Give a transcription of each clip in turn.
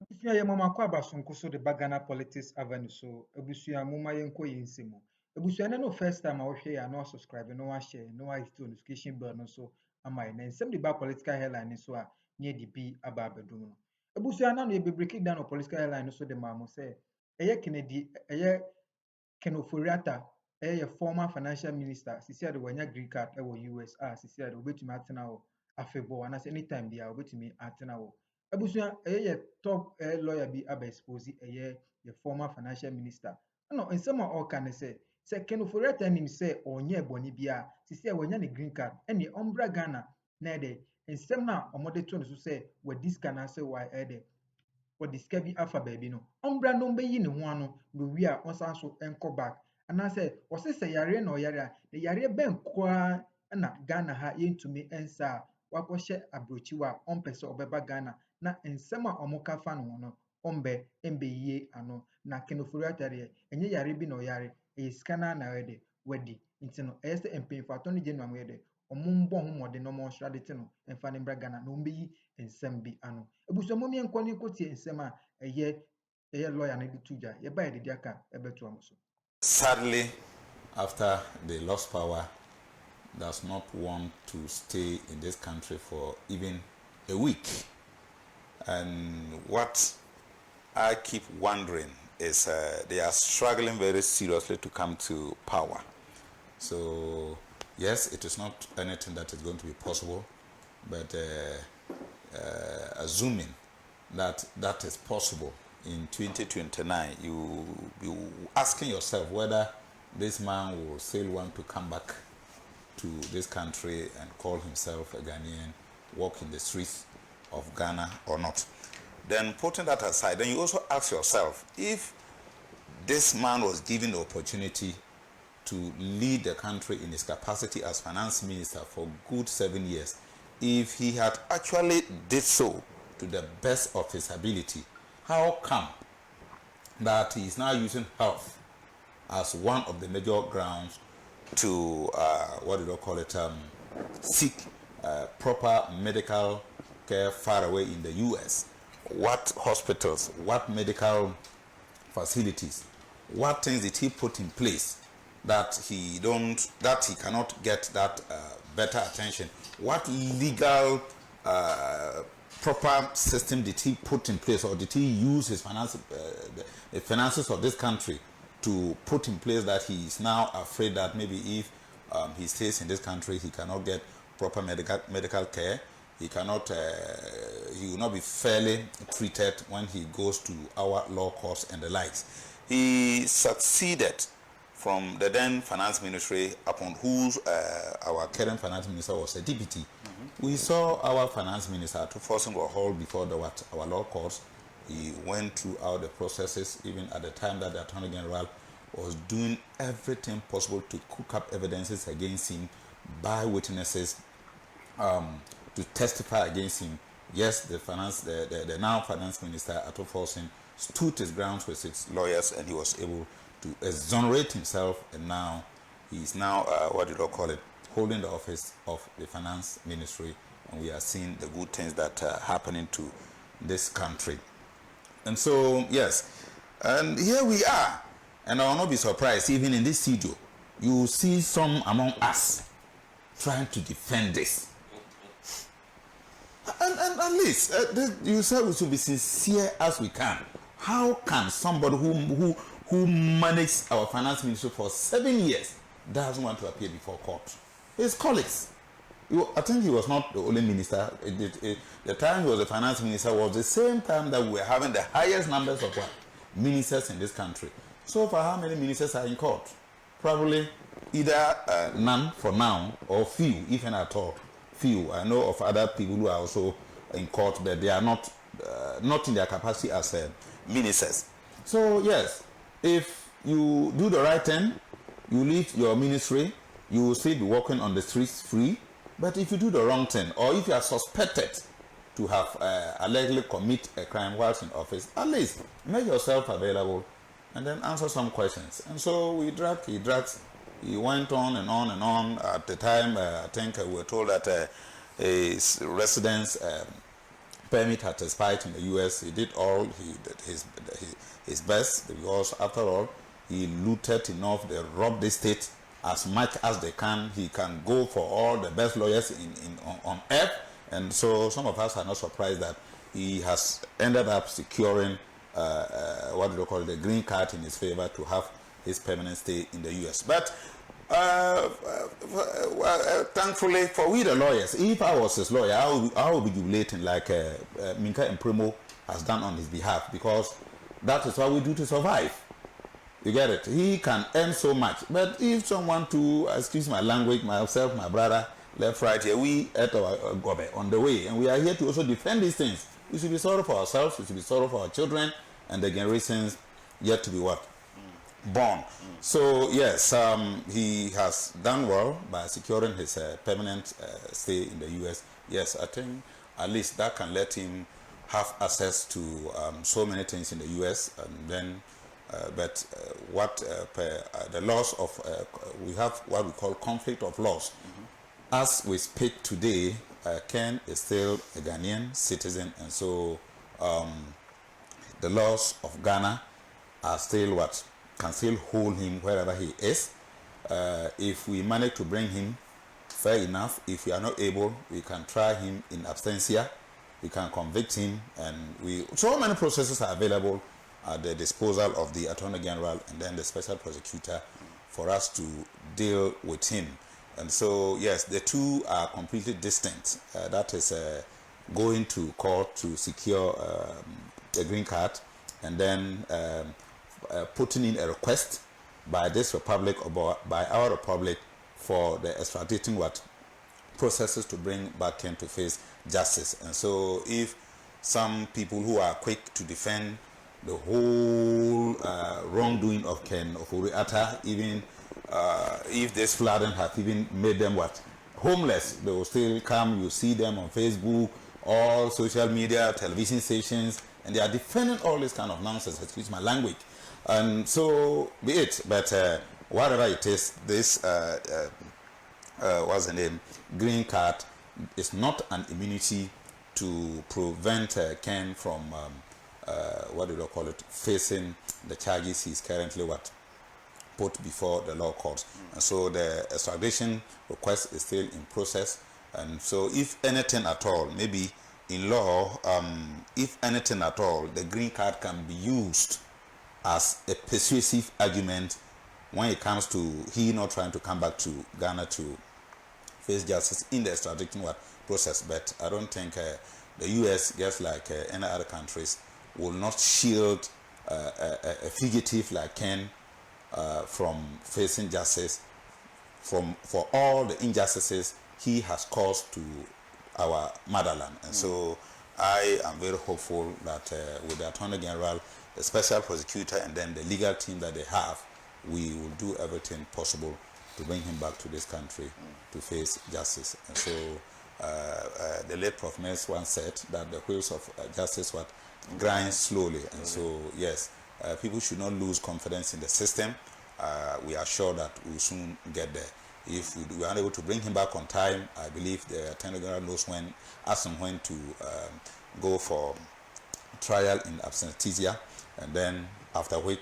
Abusua yɛ mama akɔ abasonko so de ba Ghana Politics Avenue so. Abusua moma yɛnkɔ yɛn nsɛm. Abusua no first time a wohwɛ yɛ a na subscribe na wahyɛ na wahit notification bell no so ama yɛ. Na nsɛm de ba political headline no so a ne yɛde bi aba abɛdum no. Abusua na no yɛbɛbrɛ break down no political headline no so de ma mo sɛ ɛyɛ Ken Ofori-Atta ɛyɛ former financial minister sisi a de wanya green card ɛwɔ US a sisi a de obetumi atena hɔ afebɔɔ anaasɛ anytime bi a obetumi atena hɔ. Abusua ɛyɛ top lawyer bi aba expose ɛyɛ yɛ former financial minister. Ɛna nsɛm a ɔka ne sɛ Ken Ofori-Atta nim sɛ ɔnyɛ bɔne bi a sisi a wanya ne green card ɛne ɔmbra Ghana na ɛdɛ nsɛm na ɔmode to no so sɛ wadi sika anaasɛ wɔde sika bi afa baabi no ɔmbra no ɔmbɛyi ne ho ano na owie a ɔsan so nkɔ back anaasɛ ɔse sɛ yareɛ na ɔyare a na yareɛ bɛn koraa na Ghana ha yɛntumi nsa a wakɔhyɛ aborɔkyiwa a ɔmpɛ sɛ ɔbɛba Ghana na nsɛm a ɔmoka fa no ho no mbɛyie ano na Ken Ofori-Atta deɛ ɛnyɛ yare bi na ɔyare ɛyɛ sika no na ɔyɛ dɛ wadi nti no ɛyɛ sɛ mpanyinfo attorney general mo yɛ dɛ ɔmo mbɔ ho mmɔden na ɔmo ɔhwɛ ade te no mfa ne mbra Ghana na ɔmbɛyi nsɛm bi ano. Abusua mo yɛnkɔ ne nkɔtie nsɛm a ɛyɛ lawyer no de to dwa yɛba yɛde di aka ɛbɛto ɔmo so. Sadly, after they lost power, does not want to stay in this country for even a week. And what I keep wondering is they are struggling very seriously to come to power. So, yes, it is not anything that is going to be possible, but assuming that that is possible in 2029, you be asking yourself whether this man will still want to come back to this country and call himself a Ghanaian, walk in the streets of Ghana or not. Then putting that aside, then you also ask yourself, if this man was given the opportunity to lead the country in his capacity as finance minister for good 7 years, if he had actually did so to the best of his ability, how come that he is now using health as one of the major grounds to seek proper medical care far away in the US? What hospitals, what medical facilities, what things did he put in place that he cannot get that better attention? What legal proper system did he put in place, or did he use his the finances of this country to put in place that he is now afraid that maybe if he stays in this country, he cannot get proper medical care, he will not be fairly treated when he goes to our law courts and the likes. He succeeded from the then finance ministry, upon whose our current finance minister was a deputy. Mm-hmm. We saw our finance minister to force him to hold before our law courts. He went through all the processes, even at the time that the Attorney General was doing everything possible to cook up evidences against him by witnesses to testify against him. Yes, the now finance minister, Èxp0sès, stood his grounds with his lawyers, and he was able to exonerate himself, and now he is holding the office of the finance ministry, and we are seeing the good things that are happening to this country. And so, yes, and here we are, and I will not be surprised, even in this studio, you will see some among us trying to defend this. And at least, you said we should be sincere as we can. How can somebody who managed our finance ministry for 7 years doesn't want to appear before court? His colleagues. I think he was not the only minister. The time he was the finance minister was the same time that we were having the highest numbers of ministers in this country. So far, how many ministers are in court? Probably either none for now, or few, if any at all. Few. I know of other people who are also in court, but they are not in their capacity as ministers. So yes, if you do the right thing, you leave your ministry, you will still be walking on the streets free. But if you do the wrong thing, or if you are suspected to have allegedly commit a crime whilst in office, at least make yourself available and then answer some questions. And so he went on and on and on. At the time, I think we were told that his residence permit had expired in the US. He did all his best because after all, he looted enough. They robbed the state as much as they can. He can go for all the best lawyers on earth. And so some of us are not surprised that he has ended up securing what do you call it, the green card in his favor to have his permanent stay in the US. But thankfully for we the lawyers, if I was his lawyer, I would be jubilating like Minka Èxp0sès has done on his behalf, because that is what we do to survive. You get it? He can earn so much. But if someone to, excuse my language, myself, my brother, left, right here, we at our gobe on the way, and we are here to also defend these things. We should be sorry for ourselves, we should be sorry for our children and the generations yet to be what? Born. So yes, he has done well by securing his permanent stay in the US. Yes, I think at least that can let him have access to so many things in the US. And then the laws of we have what we call conflict of laws. As we speak today, Ken is still a Ghanaian citizen, and so the laws of Ghana are still what can still hold him wherever he is. If we manage to bring him, fair enough. If we are not able, we can try him in absentia. We can convict him, and so many processes are available at the disposal of the Attorney General and then the Special Prosecutor for us to deal with him. And so, yes, the two are completely distinct. That is going to court to secure the green card, and then putting in a request by this republic or by our republic for the extraditing processes to bring back Ken to face justice. And so if some people who are quick to defend the whole wrongdoing of Ken Ofori-Atta, even if this flooding has even made them homeless, they will still come. You see them on Facebook, all social media, television stations, and they are defending all this kind of nonsense, excuse my language. And so be it. But whatever it is, this what's the name, green card is not an immunity to prevent Ken from what do you call it, facing the charges he's currently put before the law courts. And so the extradition request is still in process. And so if anything at all, maybe in law, if anything at all, the green card can be used as a persuasive argument when it comes to he not trying to come back to Ghana to face justice in the extradition process. But I don't think the US, just like any other countries, will not shield a fugitive like Ken from facing justice for all the injustices he has caused to our motherland. And so I am very hopeful that with the Attorney General, the Special Prosecutor, and then the legal team that they have, we will do everything possible to bring him back to this country to face justice. And so the late Prof. Mills once said that the wheels of justice grind slowly. And so, yes, people should not lose confidence in the system. We are sure that we will soon get there. If we are able to bring him back on time, I believe the Attorney General knows when to go for trial in absentia, and then after which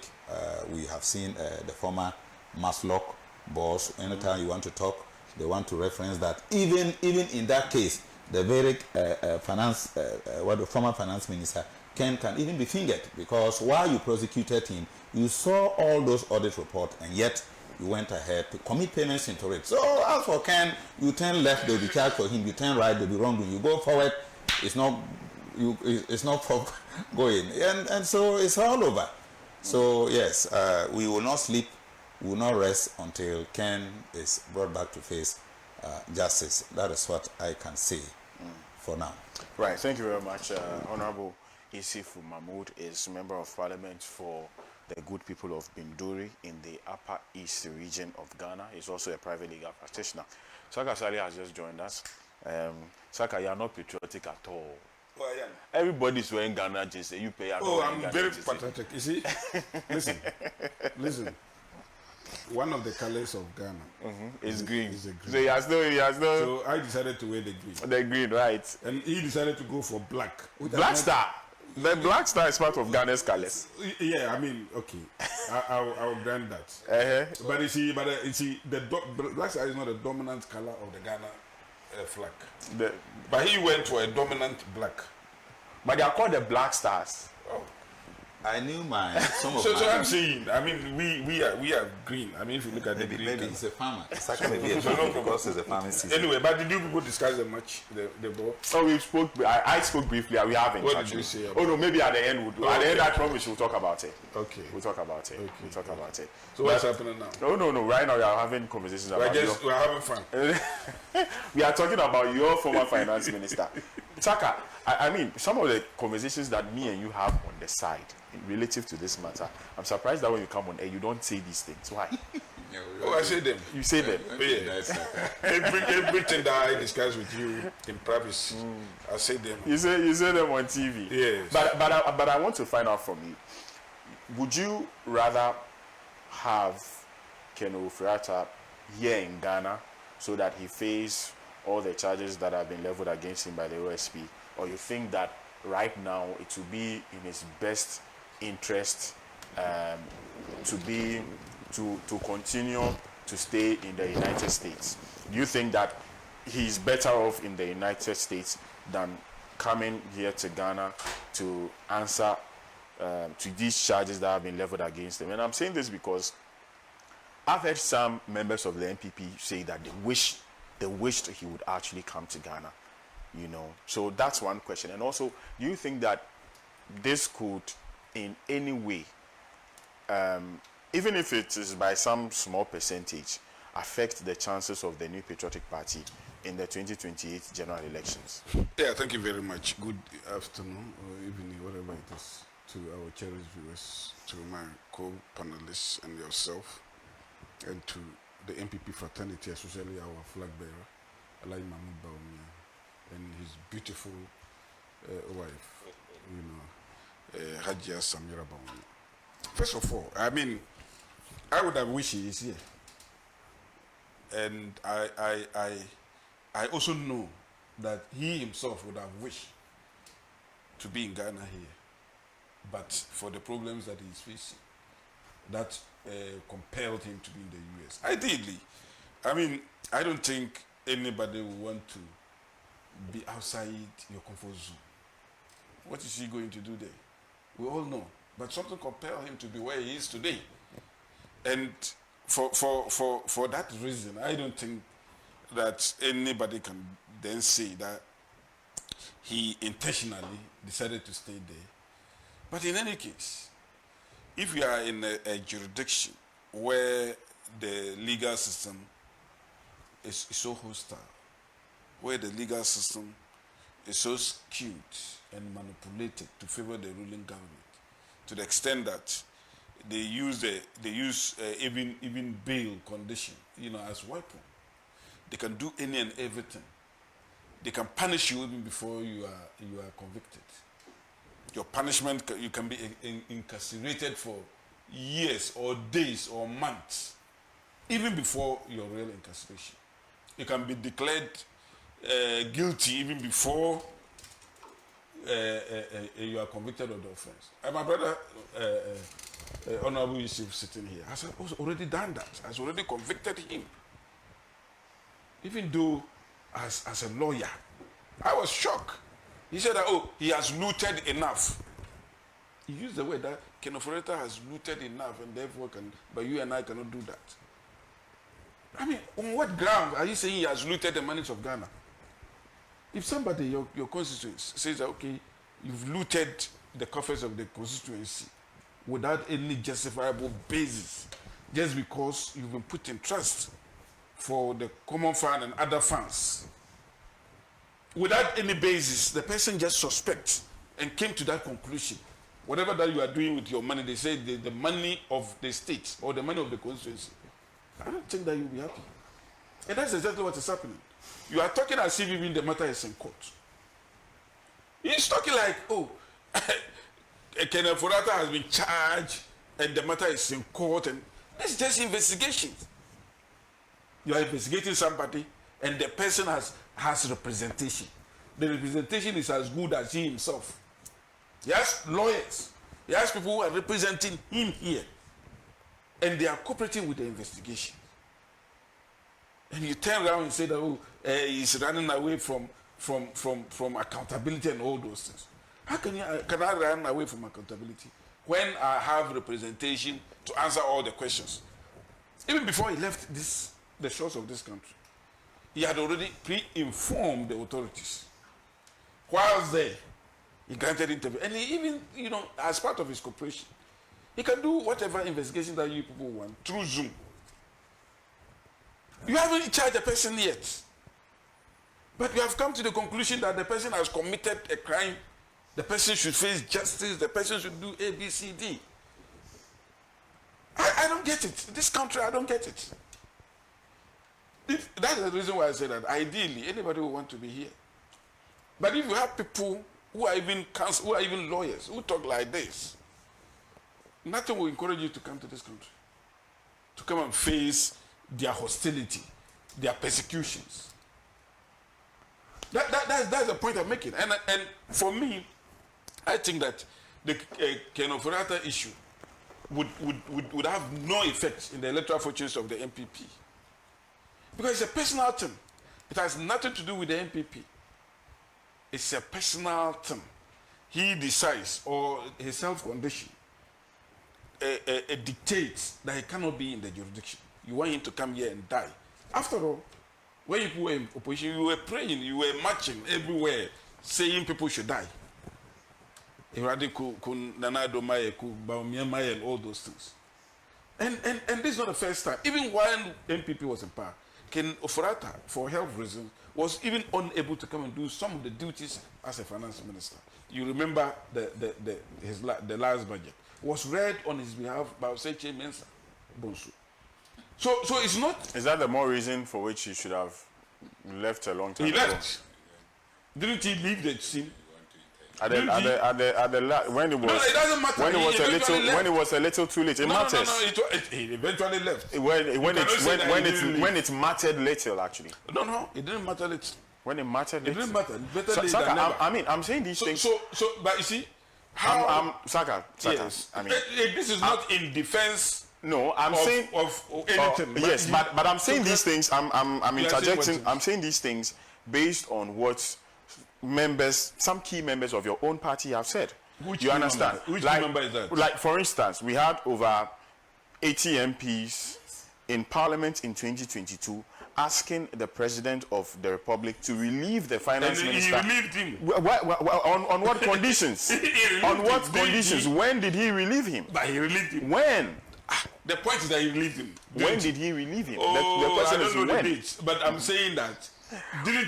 we have seen the former Maslock boss. Anytime you want to talk, they want to reference that. Even in that case, the very the former finance minister can even be fingered, because while you prosecuted him, you saw all those audit reports, and yet you went ahead to commit payments into it. So as for Ken, you turn left, they'll be charged for him. You turn right, they'll be wrongdoing. You go forward, it's not for going, and so it's all over. So yes, we will not sleep, we will not rest until Ken is brought back to face justice. That is what I can say for now. Right. Thank you very much, Honorable Isif Mahmood is Member of Parliament for the good people of Binduri in the Upper East region of Ghana. He's also a private legal practitioner. Saka Sali has just joined us. Saka, you are not patriotic at all. Oh, I am. Everybody's wearing Ghana jersey. You pay. Oh, I'm very patriotic. You see, listen. one of the colors of Ghana It's green. is a green. So he has no. So I decided to wear the green. The green, right? And he decided to go for black. Black Star. The Black Star is part of Ghana's colors. Yeah, I mean, okay, I'll grant that. But you see, the black star is not the dominant color of the Ghana flag. But he went for a dominant black. But they are called the Black Stars. Oh. I knew some of So mine. I'm saying, I mean, we are green. I mean, if you look at the green. Maybe he's a farmer. It's actually maybe a farmer because it's a farming season. Anyway, but did you people discuss the match, the ball? Oh, we spoke. I spoke briefly. We haven't. What actually. did you say? Oh no, maybe at the end we'll do. At the end, I promise we'll talk about it. Okay. We'll talk about it. Okay. We'll talk about it. So what's happening now? No. Right now we are having conversations about. We're having fun. We are talking about your former finance minister, Chaka. I mean, some of the conversations that me and you have on the side relative to this matter, I'm surprised that when you come on air, you don't say these things. Why? Oh, I say them. You say them. Yeah. Everything that I discuss with you in privacy, I say them. You say them on TV. Yes. But I want to find out from you. Would you rather have Ken Ofori-Atta here in Ghana so that he face all the charges that have been leveled against him by the OSP, or you think that right now it will be in his best interest to continue to stay in the United States? Do you think that he's better off in the United States than coming here to Ghana to answer to these charges that have been leveled against him? And I'm saying this because I've heard some members of the NPP say that they wished he would actually come to Ghana, you know. So that's one question. And also, do you think that this could in any way, even if it is by some small percentage, affect the chances of the New Patriotic Party in the 2028 general elections? Yeah, thank you very much. Good afternoon or evening, whatever it is, to our cherished viewers, to my co-panelists and yourself, and to the MPP fraternity, especially our flag bearer, Alai Mahmoud Bawumia, and his beautiful wife, you know, Hajia Samira Bawumia. First of all, I mean, I would have wished he is here. And I also know that he himself would have wished to be in Ghana here. But for the problems that he's facing, that compelled him to be in the US. Ideally, I mean, I don't think anybody will want to be outside your comfort zone. What is he going to do there? We all know. But something compelled him to be where he is today. And for that reason, I don't think that anybody can then say that he intentionally decided to stay there. But in any case, if you are in a jurisdiction where the legal system is so hostile, where the legal system is so skewed and manipulated to favor the ruling government, to the extent that they use even bail condition, you know, as weapon. They can do any and everything. They can punish you even before you are convicted. Your punishment, you can be incarcerated for years or days or months, even before your real incarceration. You can be declared guilty even before you are convicted of the offense. And my brother, Honorable Èxp0sès, sitting here, has already done that, has already convicted him. Even though, as a lawyer, I was shocked. He said that, oh, he has looted enough. He used the word that Ken Ofori-Atta has looted enough, and therefore but you and I cannot do that. I mean, on what ground are you saying he has looted the monies of Ghana? If somebody, your constituency, says that, okay, you've looted the coffers of the constituency without any justifiable basis, just because you've been put in trust for the common fund and other funds, without any basis, the person just suspects and came to that conclusion. Whatever that you are doing with your money, they say the money of the state or the money of the constituency, I don't think that you'll be happy. And that's exactly what is happening. You are talking as if even the matter is in court. He's talking like, oh, Ken Ofori-Atta has been charged and the matter is in court, and It's just investigations. You are investigating somebody, and the person has representation. The representation is as good as he himself. He has lawyers. He has people who are representing him here, and they are cooperating with the investigation. And you turn around and say that he's running away from accountability and all those things. How can I run away from accountability when I have representation to answer all the questions? Even before he left the shores of this country, he had already pre-informed the authorities. Whilst there, he granted interview, and he even, as part of his cooperation, he can do whatever investigation that you people want through Zoom. You haven't charged the person yet, but you have come to the conclusion that the person has committed a crime. The person should face justice. The person should do A, B, C, D. I don't get it. This country, I don't get it. That's the reason why I say that ideally anybody will want to be here. But if you have people who are even lawyers who talk like this, nothing will encourage you to come to this country, to come and face their hostility, their persecutions. That's the point I'm making. And for me, I think that the Ofori-Atta issue would have no effect in the electoral fortunes of the MPP. Because it's a personal thing. It has nothing to do with the MPP. It's a personal thing. He decides, or his self-condition dictates that he cannot be in the jurisdiction. You want him to come here and die. After all, when you were in opposition, you were praying, you were marching everywhere, saying people should die. And all those things. And this is not the first time. Even when MPP was in power, Ken Ofori-Atta, for health reasons, was even unable to come and do some of the duties as a finance minister. You remember the last budget was read on his behalf by Oseche Mensa Bonsu. So it's not. Is that the more reason for which he should have left a long time ago? He left. Didn't he leave the scene? When it was a little too late, it matters. He eventually left. When it mattered little, actually. No, it didn't matter little. When it mattered little. It didn't matter. Better late Saka, than never. I mean, I'm saying these things. But you see, how? Saka. Yes. I mean, this is not in defense. No, I'm saying of anything. Yes, but I'm saying these things. I'm interjecting. I'm saying these things based on what some key members of your own party have said. You understand? Which member is that? Like, for instance, we had over 80 MPs in Parliament in 2022 asking the President of the Republic to relieve the finance minister. He relieved him. On what conditions? On what conditions? When did he relieve him? But he relieved him. When? The point is that he relieved him. When did he relieve him? Oh, the question I don't know is the when. dates, but I'm saying that.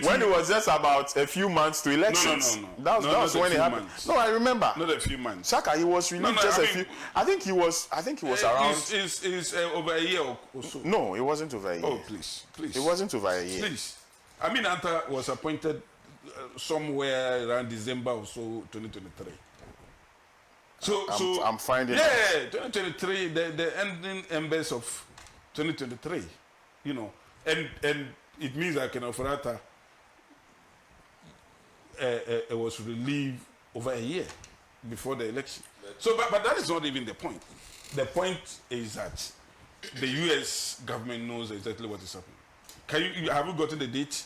When it was just about a few months to elections. No. That was when it happened. Months. No, I remember. Not a few months. Saka, he was relieved a few. I think he was around. Is over a year or so. No, it wasn't over a year. Oh, please. It wasn't over a year. Please. Atta was appointed somewhere around December or so, 2023. So I'm finding. Yeah, 2023, the ending embers of 2023, and it means that Ofori-Atta was relieved over a year before the election. So, but that is not even the point. The point is that the U.S. government knows exactly what is happening. Have you gotten the date?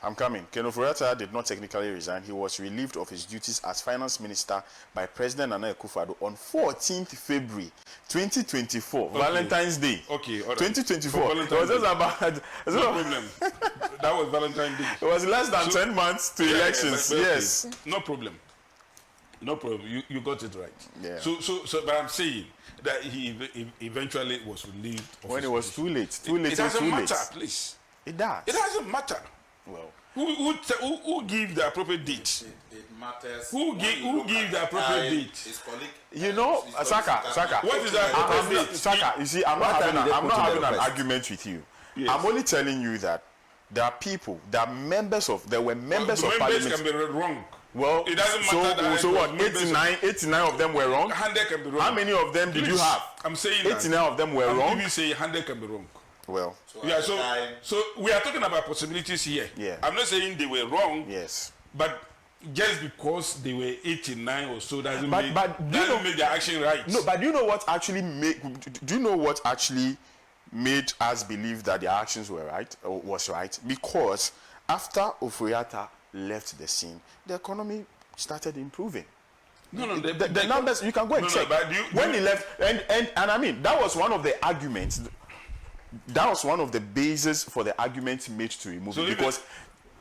I'm coming. Ofori-Atta did not technically resign. He was relieved of his duties as finance minister by President Nana Akufo-Addo on 14th February 2024, okay. Valentine's Day. Okay, all right. 2024. It was just about. No problem. That was Valentine's Day. It was less than 10 months to elections. But yes. Okay. No problem. You got it right. Yeah. So, but I'm saying that he eventually was relieved. When it was too late. It doesn't matter, please. It does. It doesn't matter. Well, who give the appropriate date? It matters. Who give the appropriate date? Saka. What is that appropriate date? Saka, you see, I'm not having an argument with you. Yes. I'm only telling you that there are people, there were members of members parliament. can be wrong. Well, it doesn't matter. That so what? 89 of them were wrong. 100 can be wrong. How many of them did you have? I'm saying 89 of them were wrong. Even say 100 can be wrong. Well, So we are talking about possibilities here. Yeah. I'm not saying they were wrong. yes. But just because they were 89 or so doesn't But do you know, make their action right. No, but do you know what actually made us believe that their actions were right or was right? Because after Ofori-Atta left the scene, the economy started improving. No, The numbers you can go and check. But When he left, and I mean that was one of the arguments. That was one of the bases for the argument made to remove him, because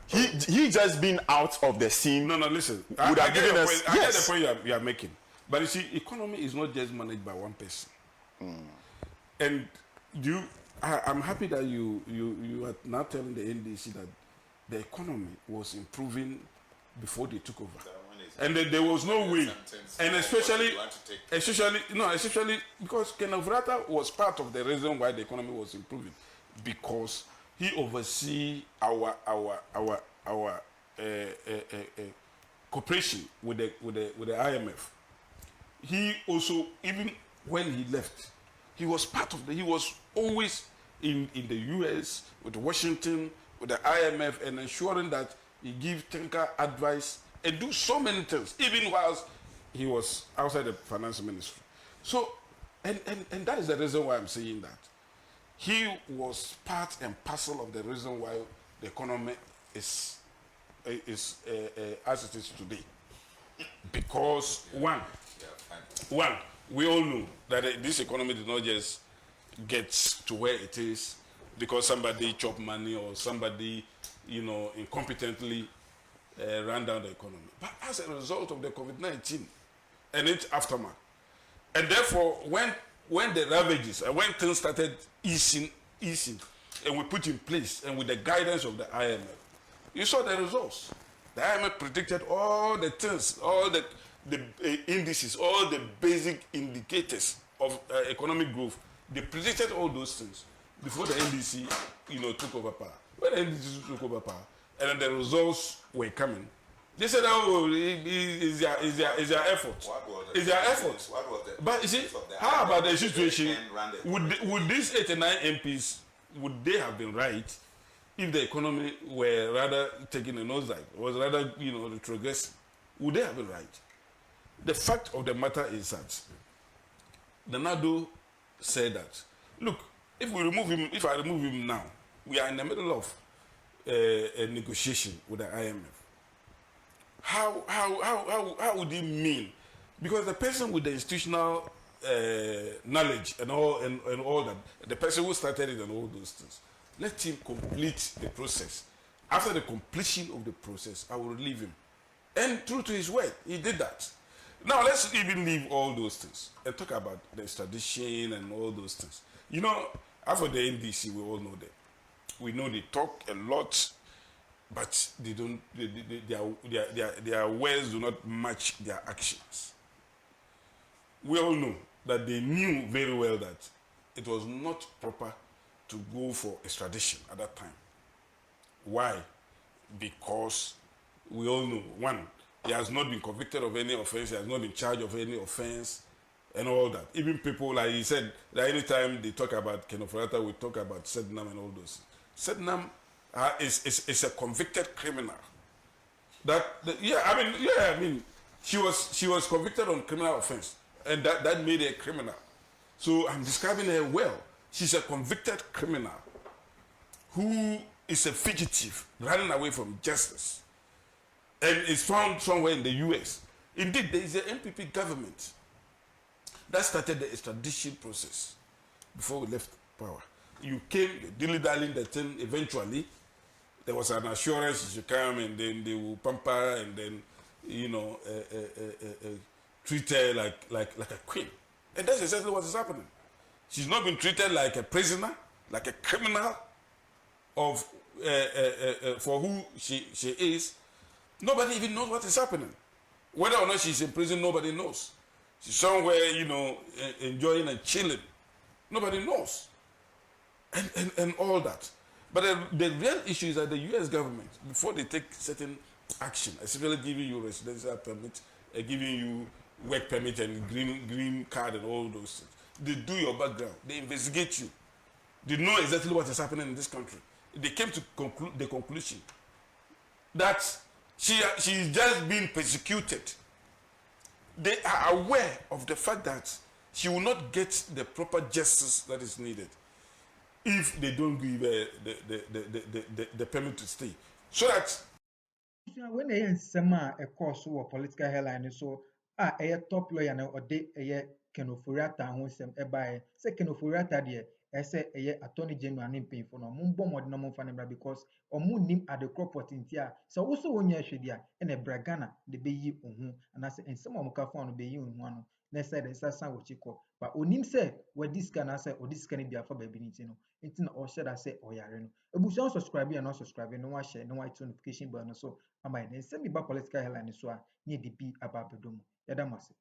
he just been out of the scene. No, listen. Would have given us. I get the point you are making. But you see, economy is not just managed by one person. And I'm happy that you are now telling the NDC that the economy was improving before they took over. And there was no way, and especially because Ken Ofori-Atta was part of the reason why the economy was improving, because he oversee our cooperation with the IMF. He also, even when he left, he was part of he was always in the US with Washington, with the IMF, and ensuring that he give technical advice and do so many things, even whilst he was outside the finance ministry. So, and that is the reason why I'm saying that. He was part and parcel of the reason why the economy is as it is today. Because one, we all know that this economy did not just get to where it is because somebody chopped money or somebody, incompetently ran down the economy, but as a result of the COVID-19 and its aftermath. And therefore, when the ravages and when things started easing, and we put in place, and with the guidance of the IMF, you saw the results. The IMF predicted all the things, all the indices, all the basic indicators of economic growth. They predicted all those things before the NDC, took over power. When the NDC took over power, and then the results were coming, they said, "Oh, it's their effort. It's their effort." But you see, how about the situation? Would these 89 MPs would they have been right if the economy were rather taking a nosedive, was rather retrogressing? Would they have been right? The fact of the matter is that the NADO said that, look, if I remove him now, we are in the middle of a negotiation with the IMF. How would it mean? Because the person with the institutional knowledge and all that, the person who started it and all those things, let him complete the process. After the completion of the process, I will relieve him. And true to his word, he did that. Now let's even leave all those things and talk about the extradition and all those things. After the NDC, we all know that. We know they talk a lot, but they don't. Their words do not match their actions. We all know that they knew very well that it was not proper to go for extradition at that time. Why? Because we all know, one, he has not been convicted of any offense, he has not been charged of any offense, and all that. Even people, like he said, that anytime they talk about Ken Ofori-Atta, we talk about Sednam and all those. Sednam is a convicted criminal. She was convicted on criminal offense, and that made her a criminal. So I'm describing her well. She's a convicted criminal who is a fugitive running away from justice and is found somewhere in the US. Indeed, there is an MPP government that started the extradition process before we left power. You came, dilly-dallying the thing, eventually there was an assurance you should come and then they will pamper and then, treat her like a queen. And that's exactly what is happening. She's not been treated like a prisoner, like a criminal of for who she is. Nobody even knows what is happening. Whether or not she's in prison, nobody knows. She's somewhere, enjoying and chilling. Nobody knows. And all that. But the real issue is that the US government, before they take certain action, especially giving you residential permit, giving you work permit and green card and all those things. They do your background. They investigate you. They know exactly what is happening in this country. They came to the conclusion that she is just being persecuted. They are aware of the fact that she will not get the proper justice that is needed if they don't give the permit to stay. So that when they nsɛm a ɛkɔɔ so wɔ political headline so a top lawyer na ɔde Èxp0sès ho nsɛm ɛbaeɛ sɛ Èxp0sès deɛ ɛsɛ attorney general ne mpanyinfo no ɔmo mbɔ mmɔden na ɔmo mfa ne bra because ɔmo nim adekorɔ pɔtenti a sɛ wo so wonyɛ hwɛdeɛ a ɛna ɛbra Ghana de bɛyi wo ho anaasɛ nsɛm a ɔmo ka fa no bɛyi wo ho ano na ɛsɛ de nsa san w'akyi kɔ but onim sɛ wadi sika anaasɛ ɔde sika no bi afa baabi no nti na ɔhyɛ da sɛ ɔyare no ebusua subscribe a na subscribe na wahyɛ na wahit notification bell no so ama yɛn nsɛm bi ba political headline so a ne yɛde bi aba abɛdɔ mu yɛda mo ase.